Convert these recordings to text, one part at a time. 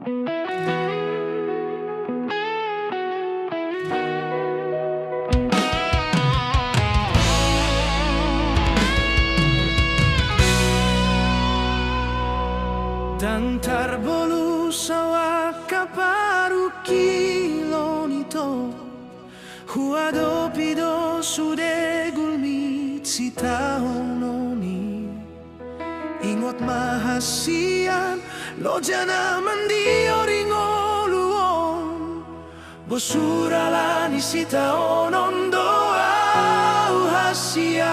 Dan tarbolu sawa kaparu kilonito huado pido sude gulmit si tahononi ingot mahasian lo jana mandi oringoluon bosuralani si taonon doa hasian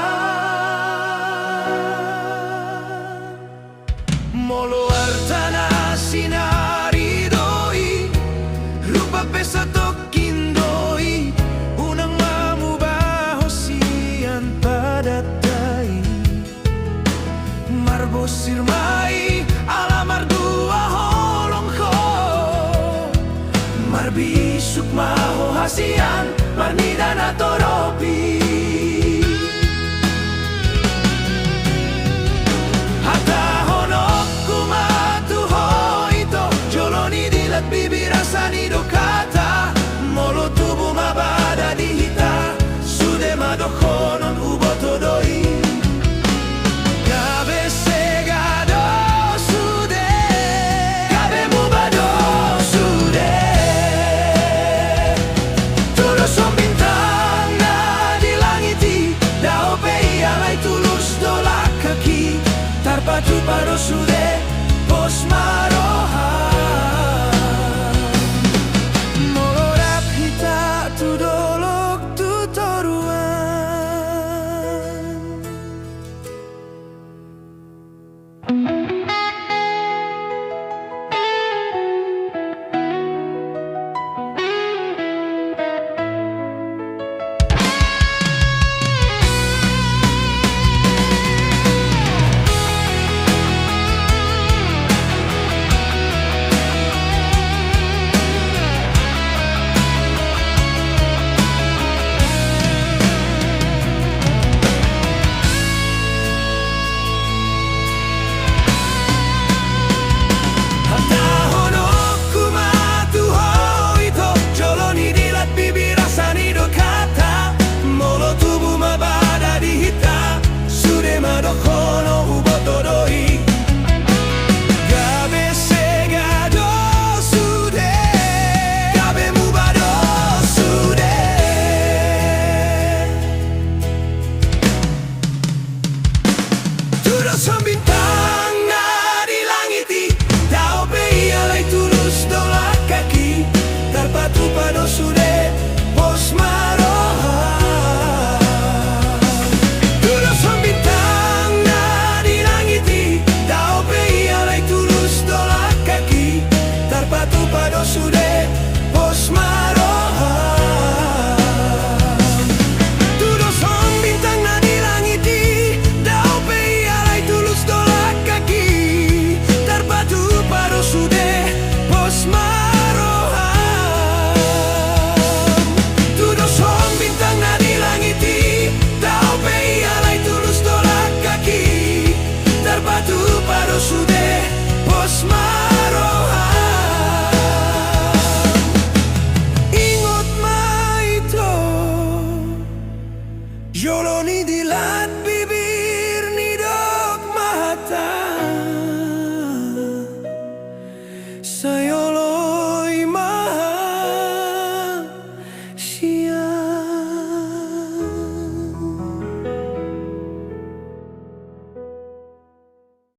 molo artana sinari doi rupa pesa tokkindoi unang mamubahosian padatai marbosir mai alamar dua holongko marbisuk maho hasian marnidana toropi bibirasani dokata molo tubuh mabada dihita sude madokonon uboto doi gabe segado sude gabe mubado sude tulus som bintang na di langiti dao pe alai tulus dolak kaki tarpatu paro sude